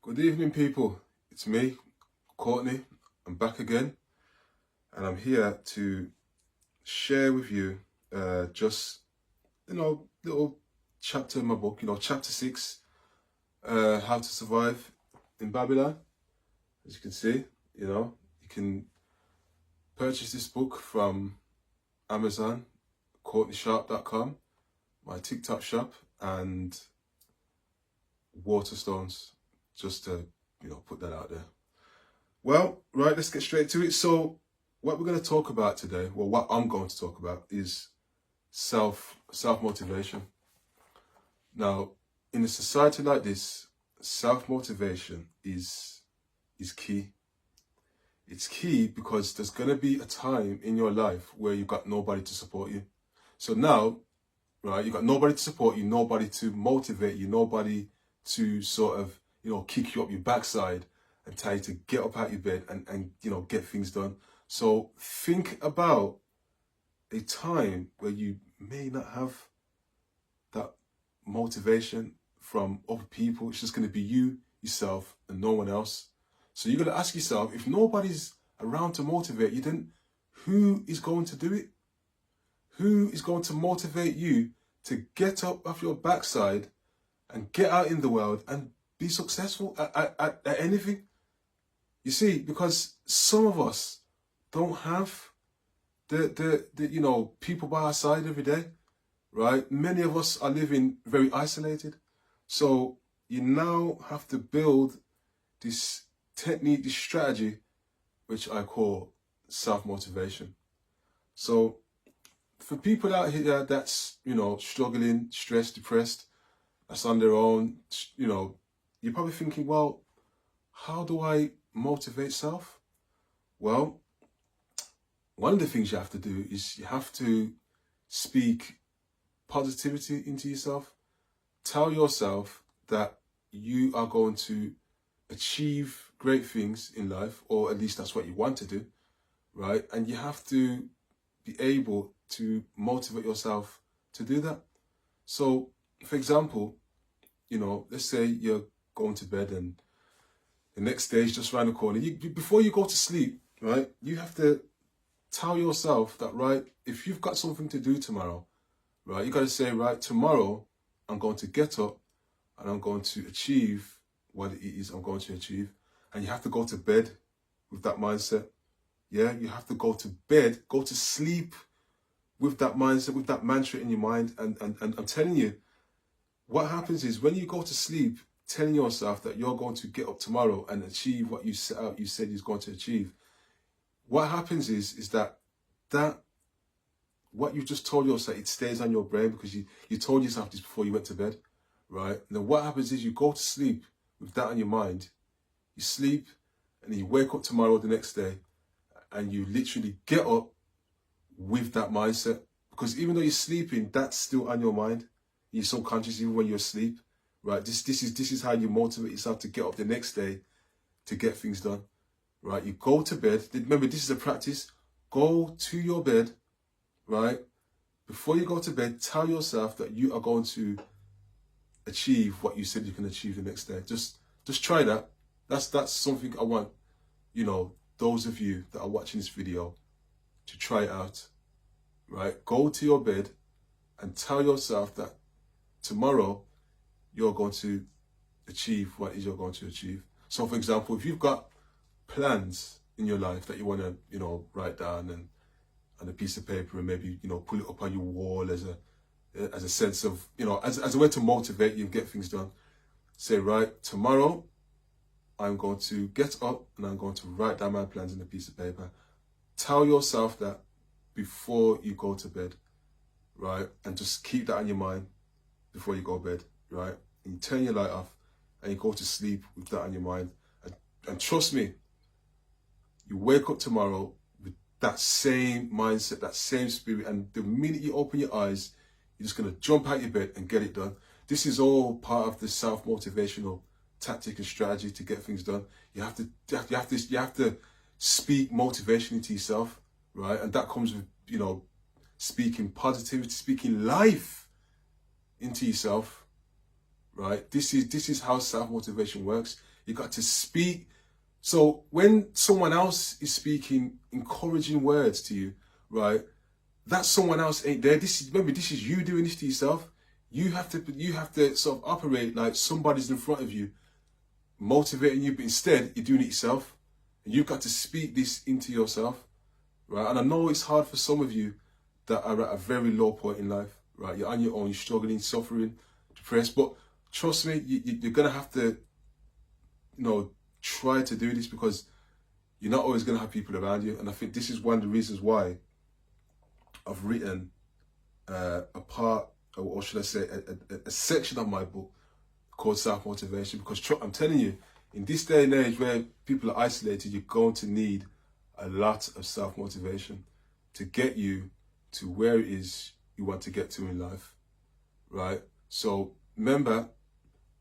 Good evening, people. It's me, Courtney. I'm back again, and I'm here to share with you just little chapter in my book. Chapter 6, How to Survive in Babylon. As you can see, you can purchase this book from Amazon, CourtneySharp.com, my TikTok shop, and Waterstones. Just to put that out there. Well, right, let's get straight to it. So what we're going to talk about today, well, what I'm going to talk about is self-motivation. Now, in a society like this, self-motivation is key. It's key because there's going to be a time in your life where you've got nobody to support you. So now, right, you've got nobody to support you, nobody to motivate you, nobody to sort of, kick you up your backside and tell you to get up out of your bed and get things done. So think about a time where you may not have that motivation from other people. It's just going to be you, yourself, and no one else. So you're going to ask yourself, if nobody's around to motivate you, then who is going to do it? Who is going to motivate you to get up off your backside and get out in the world and be successful at anything? You see, because some of us don't have the people by our side every day, right? Many of us are living very isolated. So you now have to build this technique, this strategy, which I call self-motivation. So for people out here that's, struggling, stressed, depressed, that's on their own, you're probably thinking, well, how do I motivate self? Well, one of the things you have to do is you have to speak positivity into yourself. Tell yourself that you are going to achieve great things in life, or at least that's what you want to do, right? And you have to be able to motivate yourself to do that. So, for example, let's say you're going to bed and the next day is just around the corner. Before you go to sleep, right, you have to tell yourself that, right, if you've got something to do tomorrow, right, you got to say, right, tomorrow I'm going to get up and I'm going to achieve what it is I'm going to achieve. And you have to go to bed with that mindset. Yeah, you have to go to bed, go to sleep with that mindset, with that mantra in your mind. And I'm telling you, what happens is when you go to sleep telling yourself that you're going to get up tomorrow and achieve what you set out, you said you're going to achieve, what happens is that what you just told yourself, it stays on your brain because you told yourself this before you went to bed, right? And then what happens is you go to sleep with that on your mind, you sleep, and then you wake up tomorrow the next day and you literally get up with that mindset. Because even though you're sleeping, that's still on your mind. You're subconscious even when you're asleep, right? This is how you motivate yourself to get up the next day to get things done, right? You go to bed. Remember, this is a practice. Go to your bed, right? Before you go to bed, tell yourself that you are going to achieve what you said you can achieve the next day. Just try that. That's something I want, those of you that are watching this video to try it out, right? Go to your bed and tell yourself that tomorrow you're going to achieve what it is you're going to achieve. So for example, if you've got plans in your life that you want to, write down and on a piece of paper and maybe, put it up on your wall as a sense of, as a way to motivate you and get things done. Say, right, tomorrow I'm going to get up and I'm going to write down my plans on a piece of paper. Tell yourself that before you go to bed, right? And just keep that on your mind before you go to bed, right? And you turn your light off and you go to sleep with that on your mind. And trust me, you wake up tomorrow with that same mindset, that same spirit. And the minute you open your eyes, you're just going to jump out your bed and get it done. This is all part of the self-motivational tactic and strategy to get things done. You have to speak motivation into yourself, right? And that comes with, speaking positivity, speaking life into yourself, right? This is how self-motivation works. You got to speak. So when someone else is speaking encouraging words to you, right, that someone else ain't there. Remember, this is you doing this to yourself. You have to sort of operate like somebody's in front of you, motivating you, but instead you're doing it yourself. And you've got to speak this into yourself, right? And I know it's hard for some of you that are at a very low point in life, right? You're on your own, you're struggling, suffering, depressed, but trust me, you're gonna have to, try to do this, because you're not always gonna have people around you. And I think this is one of the reasons why I've written a part, or should I say, a section of my book called Self-Motivation, because I'm telling you, in this day and age where people are isolated, you're going to need a lot of self-motivation to get you to where it is you want to get to in life, right? So remember,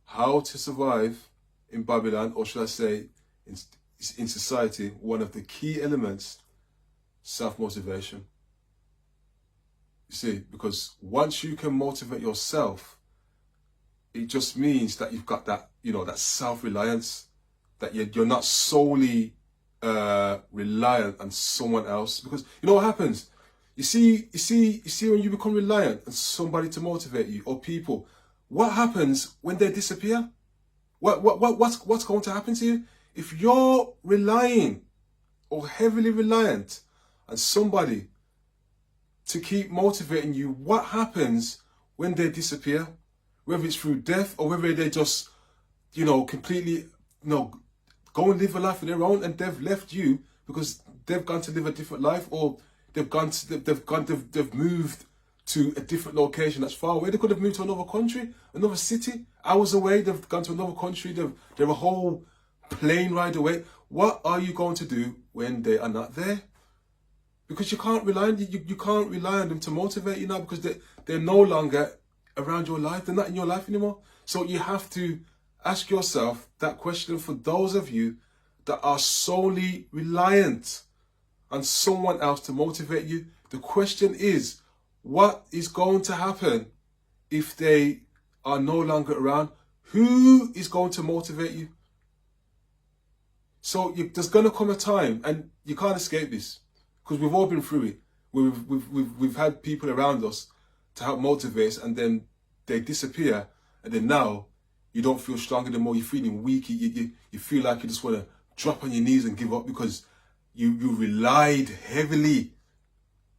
how to survive in Babylon, or should I say in society, one of the key elements, self-motivation. You see, because once you can motivate yourself, it just means that you've got that, that self-reliance, that you're not solely reliant on someone else. Because you know what happens? You see when you become reliant on somebody to motivate you, or people, what happens when they disappear? What's going to happen to you? If you're relying or heavily reliant on somebody to keep motivating you, what happens when they disappear? Whether it's through death, or whether they just, completely, go and live a life of their own, and they've left you because they've gone to live a different life, or they've moved to a different location that's far away. They could have moved to another country, another city, hours away. They've gone to another country. They're a whole plane ride away. What are you going to do when they are not there? Because you can't rely on you can't rely on them to motivate you now, because they're no longer around your life. They're not in your life anymore. So you have to ask yourself that question. For those of you that are solely reliant on someone else to motivate you, the question is, what is going to happen if they are no longer around? Who is going to motivate you? So there's going to come a time, and you can't escape this, because we've all been through it. We've had people around us to help motivate us, and then they disappear, and then now you don't feel strong anymore. You're feeling weak. You feel like you just want to drop on your knees and give up, because you relied heavily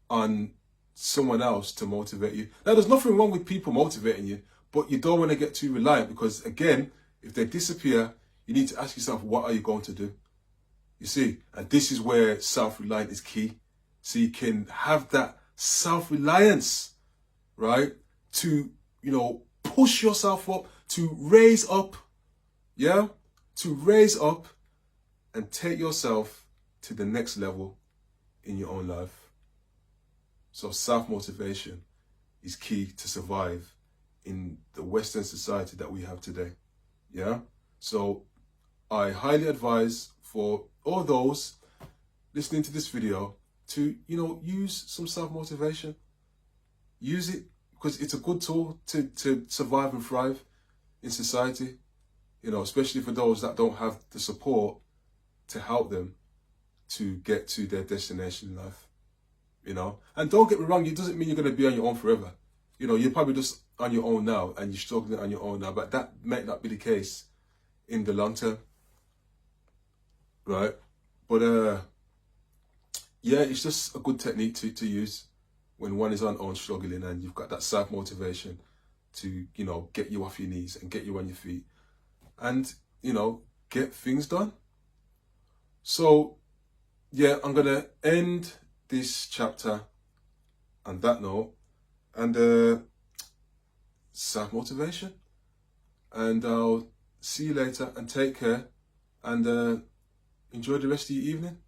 on someone else to motivate you. Now, there's nothing wrong with people motivating you, but you don't want to get too reliant, because again, if they disappear, you need to ask yourself, what are you going to do? You see, and this is where self-reliance is key. So you can have that self-reliance, right? To, push yourself up, to raise up, to raise up and take yourself to the next level in your own life. So self-motivation is key to survive in the Western society that we have today. Yeah? So I highly advise for all those listening to this video to, use some self-motivation. Use it, because it's a good tool to survive and thrive in society, especially for those that don't have the support to help them to get to their destination in life. And don't get me wrong, it doesn't mean you're going to be on your own forever. You're probably just on your own now, and you're struggling on your own now, but that might not be the case in the long term, right? But yeah, it's just a good technique to use when one is on own struggling, and you've got that self-motivation to, get you off your knees and get you on your feet and, get things done. So yeah, I'm going to end this chapter on that note, and self-motivation, and I'll see you later, and take care, and enjoy the rest of your evening.